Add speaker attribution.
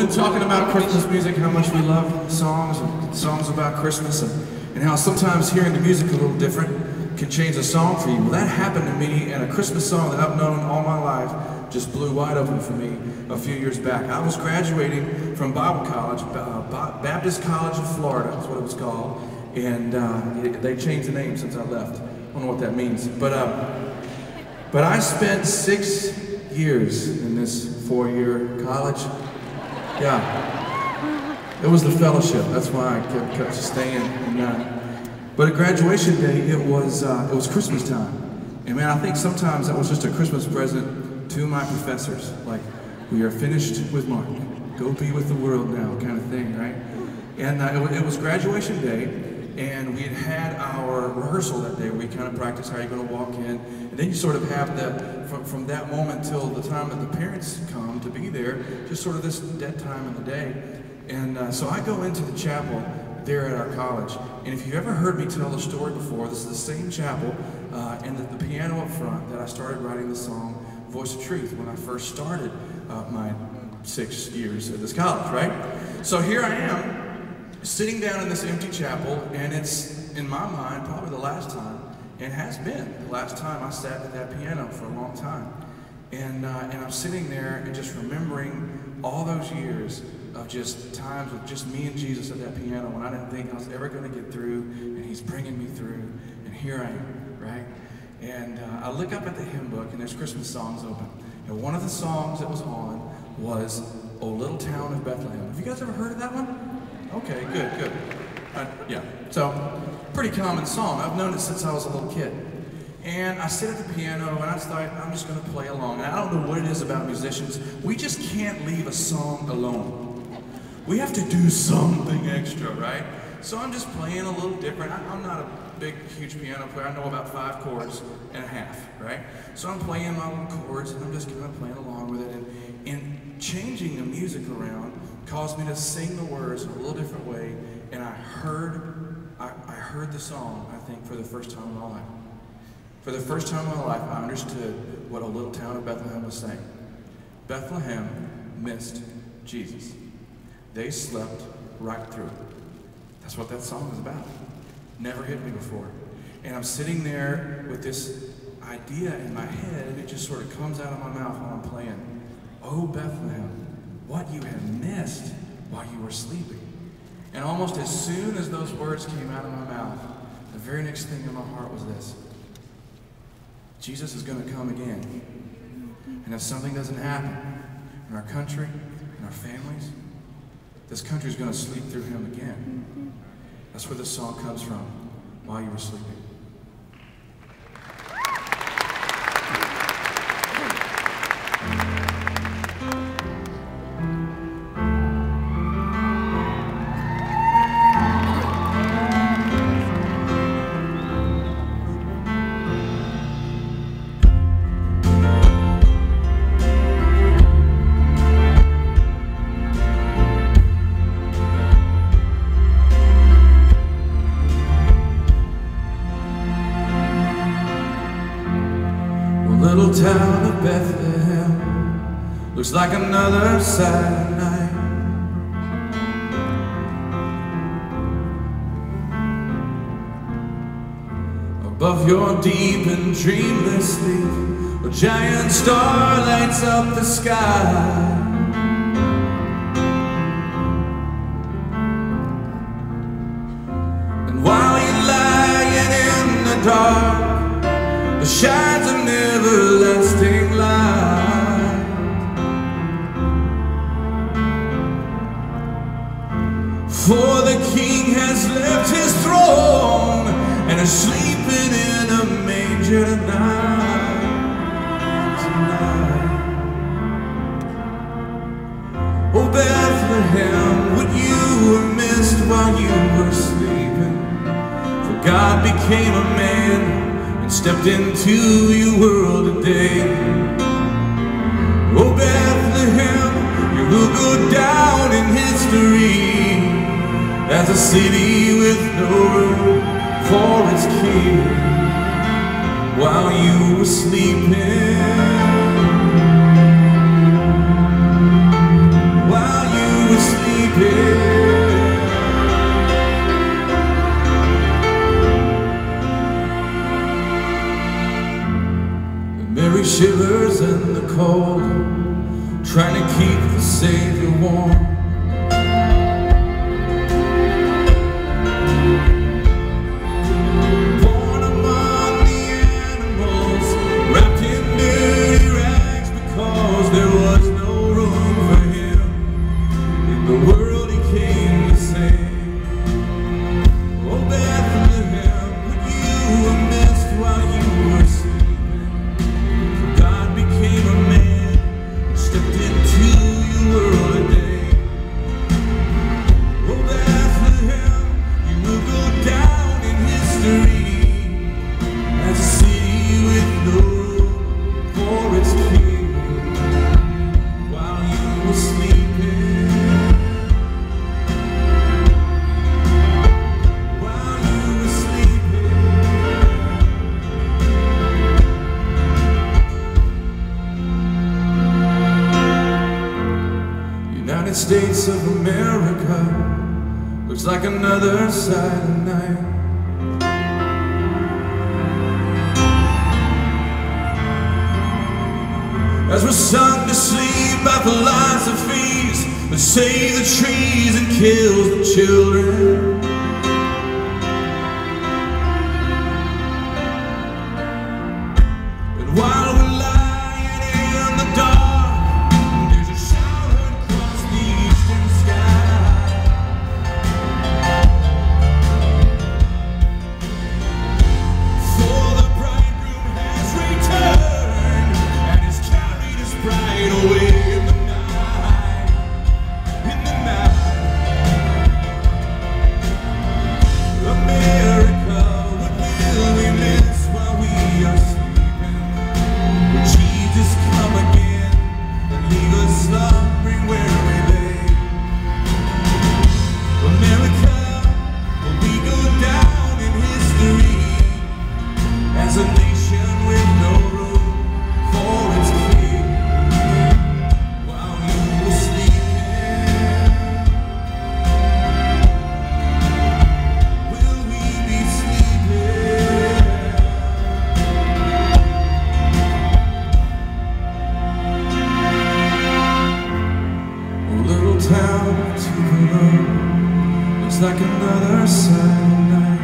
Speaker 1: been talking about Christmas music, how much we love songs and songs about Christmas, and how sometimes hearing the music a little different can change a song for you. Well, that happened to me, and a Christmas song that I've known all my life just blew wide open for me a few years back. I was graduating from Bible college, Baptist College of Florida, that's what it was called, and they changed the name since I left. I don't know what that means, but I spent 6 years in this 4-year college. Yeah, it was the fellowship. That's why I kept staying. But at graduation day, it was Christmas time, and man, I think sometimes that was just a Christmas present to my professors, like, we are finished with Mark. Go be with the world now, kind of thing, right? And it was graduation day, and we had our rehearsal that day. We kind of practiced how you're going to walk in, and then you sort of have from that moment till the time that the parents come to be there, just sort of this dead time in the day. And so I go into the chapel there at our college, and if you've ever heard me tell the story before, this is the same chapel and the piano up front that I started writing the song Voice of Truth when I first started my 6 years at this college, right? So here I am, sitting down in this empty chapel, and it's, in my mind, probably the last time, and has been the last time I sat at that piano for a long time. And I'm sitting there and just remembering all those years of just times with just me and Jesus at that piano when I didn't think I was ever going to get through, and he's bringing me through, and here I am, right? And I look up at the hymn book, and there's Christmas songs open. And one of the songs that was on was "O Little Town of Bethlehem." Have you guys ever heard of that one? Okay, good. Yeah, so pretty common song. I've known it since I was a little kid. And I sit at the piano, and I thought, I'm just going to play along. And I don't know what it is about musicians. We just can't leave a song alone. We have to do something extra, right? So I'm just playing a little different. I'm not a big, huge piano player. I know about 5 chords and a half, right? So I'm playing my own chords, and I'm just kind of playing along with it. And changing the music around caused me to sing the words in a little different way. And I heard the song, I think, for the first time in my life. For the first time in my life, I understood what "O Little Town of Bethlehem" was saying. Bethlehem missed Jesus. They slept right through it. That's what that song is about. Never hit me before. And I'm sitting there with this idea in my head, and it just sort of comes out of my mouth while I'm playing. "Oh, Bethlehem, what you have missed while you were sleeping." And almost as soon as those words came out of my mouth, the very next thing in my heart was this: Jesus is going to come again. And if something doesn't happen in our country, in our families, this country is going to sleep through him again. That's where this song comes from, "While You Were Sleeping." Little town of Bethlehem looks like another Saturday night. Above your deep and dreamless sleep, a giant star lights up the sky. And while you're lying in the dark, there shines an everlasting light. For the King has left his throne and is sleeping in a manger tonight. Oh, Bethlehem, what you were missed while you were sleeping, for God became a man and stepped into your world today. Oh, Bethlehem, you will go down in history as a city with no room for its king. While you were sleeping, while you warm. Born among the animals, wrapped in dirty rags, because there was no room for him in the world he came to save. Oh, Bethlehem, but you were missed while you were sleeping. God became a man and stepped into your world a day. Oh, Bethlehem, you will go down in history as a city with no room for its king. While you were sleeping, while you were sleeping. United States of America looks like another silent night. As we're sung to sleep by philosophies that save the trees and kills the children. And while we're lying in the dark, there's a shout across the eastern sky. For the bridegroom has returned and has carried his bride away in the night, in the night. America, what will we miss while we are sleeping? Will Jesus come again and leave us slumbering where we lay? America, will we go down in history as a nation with no room for its king? While you were sleeping, will we be sleeping? Oh, little town Tupelo looks like another silent night.